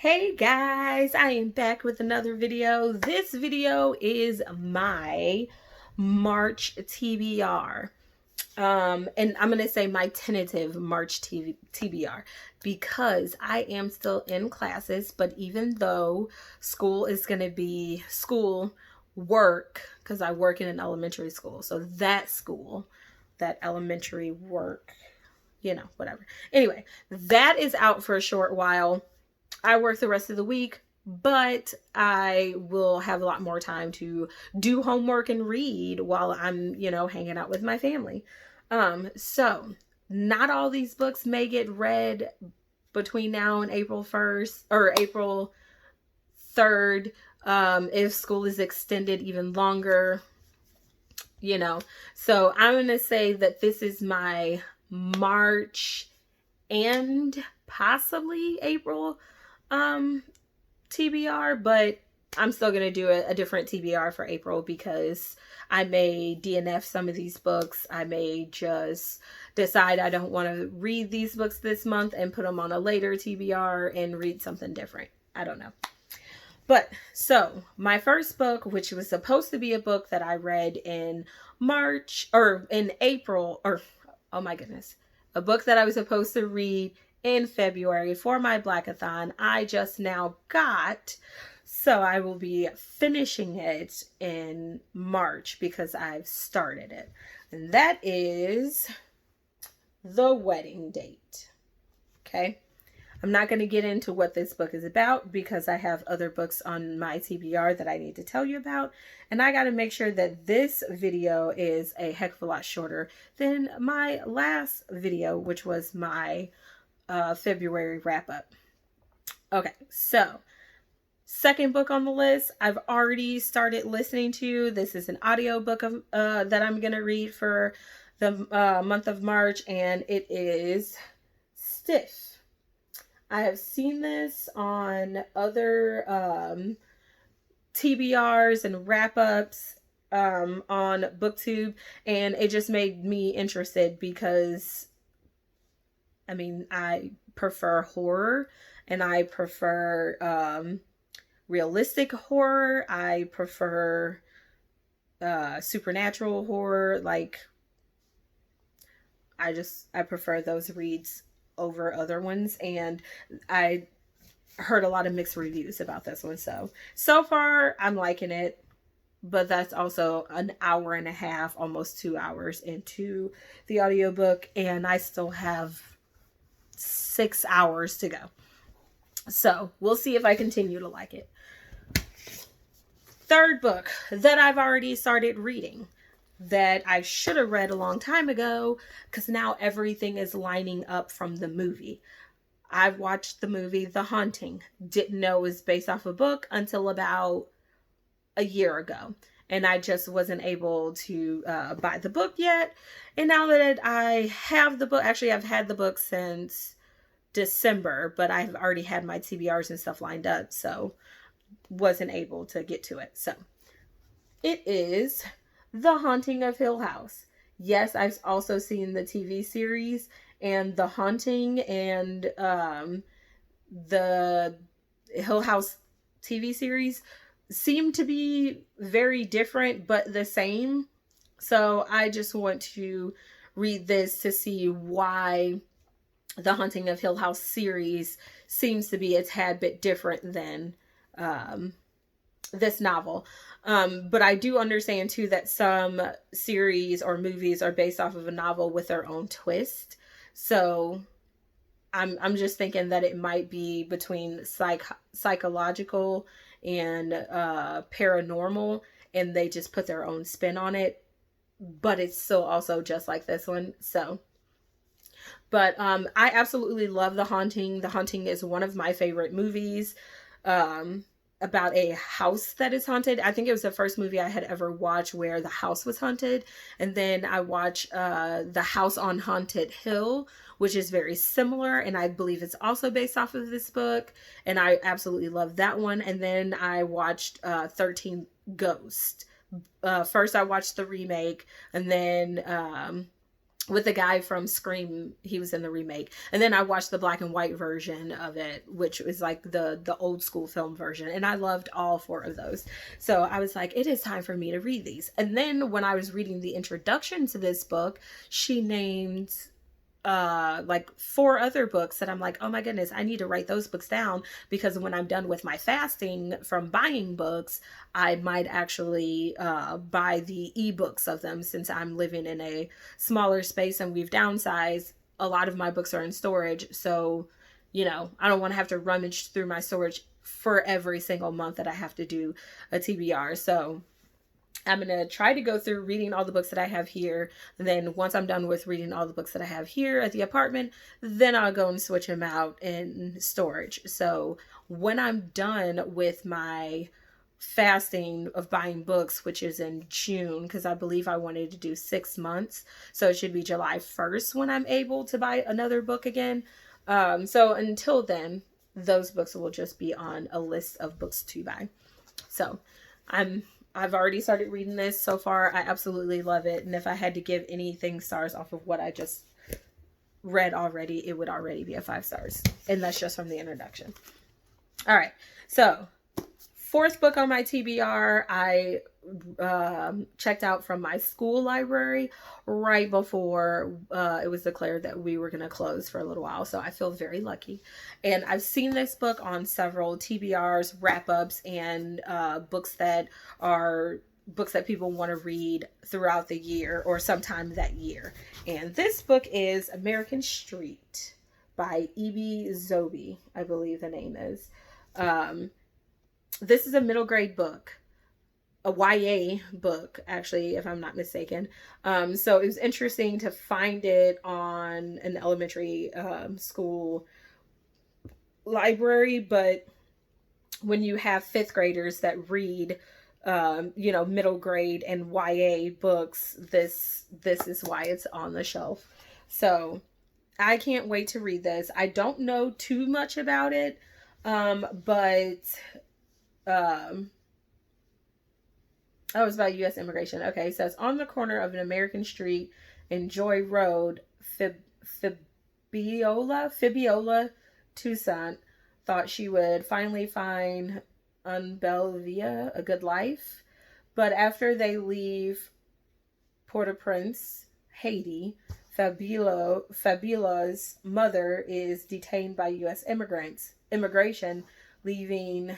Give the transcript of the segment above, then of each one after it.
Hey guys, I am back with another video. This video is my March TBR. And I'm going to say my tentative March TBR because I am still in classes, but even though school is going to be work, because I work in an elementary school. So that school, that elementary work, whatever. Anyway, that is out for a short while. I work the rest of the week, but I will have a lot more time to do homework and read while I'm, hanging out with my family. So not all these books may get read between now and April 1st or April 3rd. If school is extended even longer, So I'm going to say that this is my March and possibly April TBR, but I'm still going to do a different TBR for April because I may DNF some of these books. I may just decide I don't want to read these books this month and put them on a later TBR and read something different. I don't know. But so my first book, which was supposed to be a book that I read in March or in April, or oh my goodness, a book that I was supposed to read in February for my Blackathon, I just now got. So I will be finishing it in March because I've started it. And that is The Wedding Date. Okay. I'm not going to get into what this book is about because I have other books on my TBR that I need to tell you about. And I got to make sure that this video is a heck of a lot shorter than my last video, which was my February wrap up. Okay, so second book on the list I've already started listening to. This is an audio book of that I'm going to read for the month of March, and it is Stiff. I have seen this on other TBRs and wrap-ups on BookTube, and it just made me interested because, I prefer horror, and I prefer realistic horror. I prefer supernatural horror. I prefer those reads over other ones, and I heard a lot of mixed reviews about this one. So far I'm liking it, but that's also an hour and a half, almost 2 hours into the audiobook, and I still have 6 hours to go. So we'll see if I continue to like it. Third book that I've already started reading that I should have read a long time ago because now everything is lining up from the movie. I watched the movie The Haunting. Didn't know it was based off a book until about a year ago. And I just wasn't able to buy the book yet. And now that I have the book, actually I've had the book since December, but I've already had my TBRs and stuff lined up, so wasn't able to get to it. So it is The Haunting of Hill House. Yes, I've also seen the TV series, and The Haunting and the Hill House TV series seem to be very different but the same. So I just want to read this to see why The Haunting of Hill House series seems to be a tad bit different than this novel. But I do understand too that some series or movies are based off of a novel with their own twist. So I'm just thinking that it might be between psychological and paranormal, and they just put their own spin on it. But it's still also just like this one. So, but I absolutely love The Haunting. The Haunting is one of my favorite movies. About a house that is haunted. I think it was the first movie I had ever watched where the house was haunted. And then I watched The House on Haunted Hill, which is very similar, and I believe it's also based off of this book, and I absolutely love that one. And then I watched 13 Ghost. First I watched the remake, and then with the guy from Scream. He was in the remake, and then I watched the black and white version of it, which was like the old school film version, and I loved all four of those. So I was like, it is time for me to read these. And then when I was reading the introduction to this book, she named like four other books that I'm like, oh my goodness, I need to write those books down, because when I'm done with my fasting from buying books, I might actually buy the ebooks of them, since I'm living in a smaller space and we've downsized. A lot of my books are in storage, so I don't want to have to rummage through my storage for every single month that I have to do a TBR. So I'm going to try to go through reading all the books that I have here. And then once I'm done with reading all the books that I have here at the apartment, then I'll go and switch them out in storage. So when I'm done with my fasting of buying books, which is in June, because I believe I wanted to do 6 months. So it should be July 1st when I'm able to buy another book again. So until then, those books will just be on a list of books to buy. So I've already started reading this. So far, I absolutely love it. And if I had to give anything stars off of what I just read already, it would already be a 5 stars. And that's just from the introduction. All right. So, fourth book on my TBR, I checked out from my school library right before it was declared that we were going to close for a little while. So I feel very lucky. And I've seen this book on several TBRs, wrap-ups, and books that people want to read throughout the year or sometime that year. And this book is American Street by E.B. Zobie, I believe the name is. This is a middle grade book. A YA book, actually, if I'm not mistaken. So it was interesting to find it on an elementary school library, but when you have 5th graders that read, middle grade and YA books, this is why it's on the shelf. So I can't wait to read this. I don't know too much about it, but oh, it's about U.S. immigration. Okay, so it's on the corner of an American street in Joy Road, Fibiola, Tucson. Thought she would finally find Belvia a good life. But after they leave Port-au-Prince, Haiti, Fabiola's mother is detained by U.S. immigration, leaving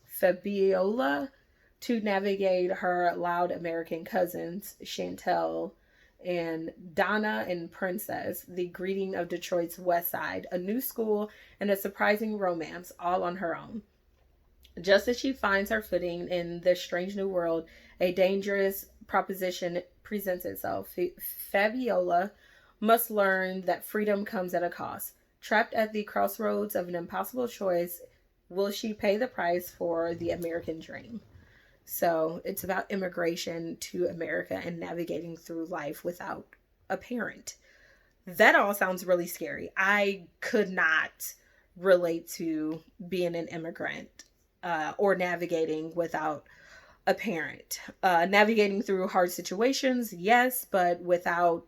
Fabiola to navigate her loud American cousins, Chantel and Donna and Princess, the greeting of Detroit's West Side, a new school, and a surprising romance, all on her own. Just as she finds her footing in this strange new world, a dangerous proposition presents itself. Fabiola must learn that freedom comes at a cost. Trapped at the crossroads of an impossible choice, will she pay the price for the American dream? So it's about immigration to America and navigating through life without a parent. That all sounds really scary. I could not relate to being an immigrant or navigating without a parent. Navigating through hard situations, yes, but without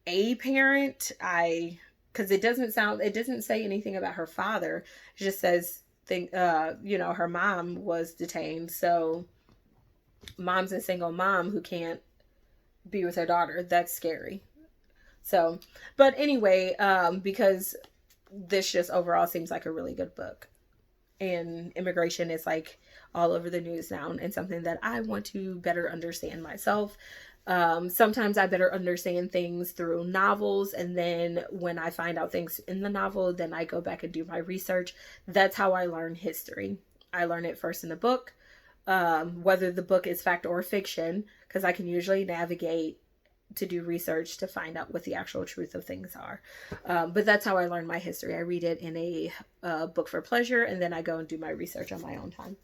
a parent, because it doesn't say anything about her father. It just says her mom was detained. So mom's a single mom who can't be with her daughter. That's scary. So, but anyway, because this just overall seems like a really good book, and immigration is like all over the news now, and something that I want to better understand myself. Sometimes I better understand things through novels, and then when I find out things in the novel, then I go back and do my research. That's how I learn history. I learn it first in a book, whether the book is fact or fiction, because I can usually navigate to do research to find out what the actual truth of things are. But that's how I learn my history. I read it in a book for pleasure, and then I go and do my research on my own time,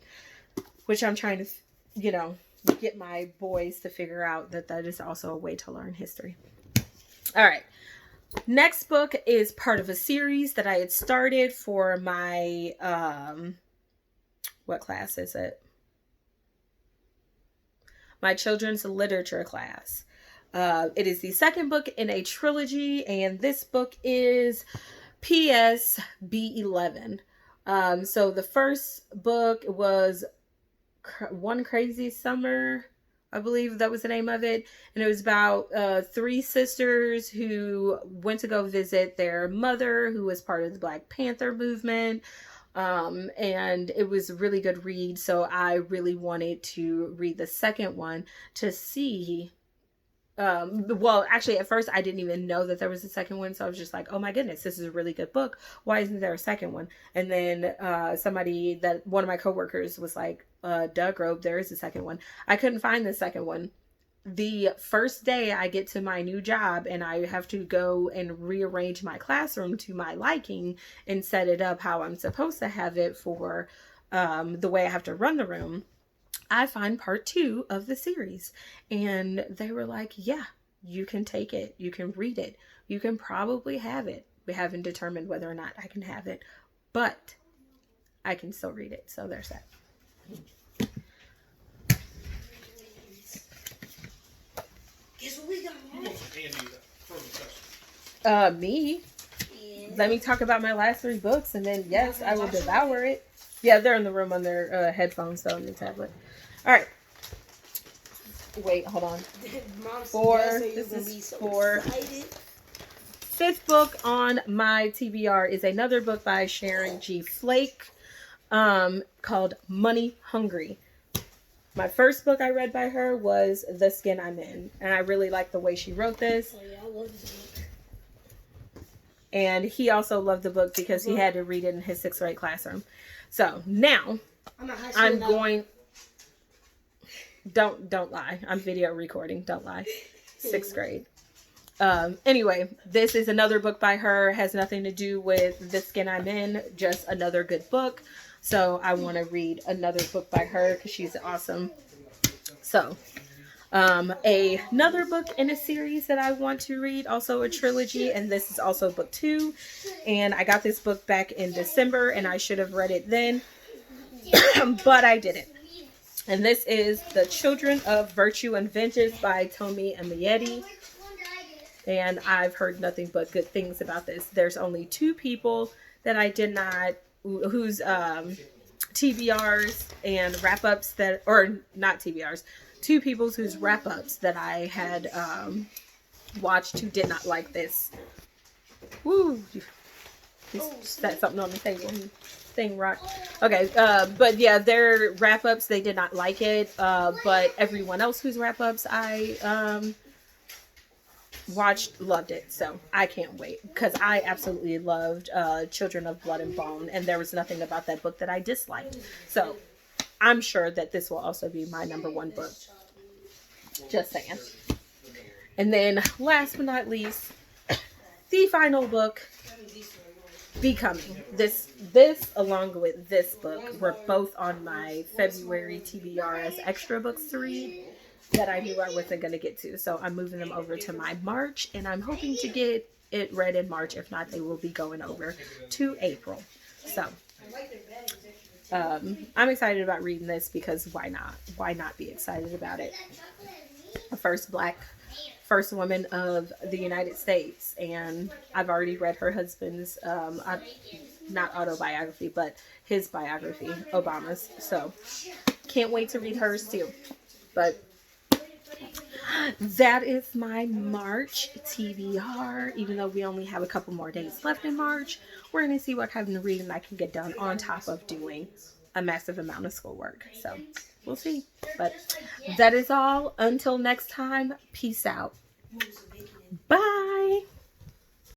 which I'm trying to, get my boys to figure out that is also a way to learn history. All right. Next book is part of a series that I had started for my, what class is it? My children's literature class. It is the second book in a trilogy, and this book is PS B11. So the first book was One Crazy Summer, I believe that was the name of it. And it was about three sisters who went to go visit their mother, who was part of the Black Panther movement. And it was a really good read. So I really wanted to read the second one to see. Well, actually, at first I didn't even know that there was a second one, so I was just like, "Oh my goodness, this is a really good book. Why isn't there a second one?" And then one of my coworkers was like, "Doug Robe, there is a second one." I couldn't find the second one. The first day I get to my new job and I have to go and rearrange my classroom to my liking and set it up how I'm supposed to have it for the way I have to run the room. I find part 2 of the series, and they were like, yeah, you can take it. You can read it. You can probably have it. We haven't determined whether or not I can have it, but I can still read it. So there's that. Guess what we got? Me. Yeah. Let me talk about my last 3 books, and then yes, I will devour it. Yeah, they're in the room on their headphones, so on the tablet. All right. Wait, hold on. 4. This is 4. Fifth book on my TBR is another book by Sharon G. Flake, called Money Hungry. My first book I read by her was The Skin I'm In, and I really like the way she wrote this. Oh, yeah, I love this book. And he also loved the book because he had to read it in his 6th grade classroom. So now I'm going. Don't lie. I'm video recording. Don't lie. 6th grade. Anyway, this is another book by her. Has nothing to do with The Skin I'm In. Just another good book. So I want to read another book by her because she's awesome. So, another book in a series that I want to read, also a trilogy, and this is also book 2. And I got this book back in December, and I should have read it then, but I didn't. And this is The Children of Virtue and Vengeance by Tomi Adeyemi. And I've heard nothing but good things about this. There's only 2 people that I did not, whose TBRs and wrap-ups that, or not TBRs, 2 people's whose wrap-ups that I had watched who did not like this. Woo! Set something on the table. Thing rock. Okay, but yeah, their wrap-ups, they did not like it, but everyone else whose wrap-ups I watched loved it, so I can't wait, because I absolutely loved Children of Blood and Bone, and there was nothing about that book that I disliked, so I'm sure that this will also be my number 1 book. Just saying. And then last but not least, the final book, Becoming. This along with this book were both on my February TBR as extra books to read that I knew I wasn't going to get to. So I'm moving them over to my March, and I'm hoping to get it read in March. If not, they will be going over to April. So I'm excited about reading this because why not? Why not be excited about it? The first woman of the United States, and I've already read her husband's not autobiography, but his biography, Obama's. So can't wait to read hers too. But that is my March TBR. Even though we only have a couple more days left in March, we're going to see what kind of reading I can get done on top of doing a massive amount of schoolwork. So we'll see. But that is all. Until next time, peace out. Bye.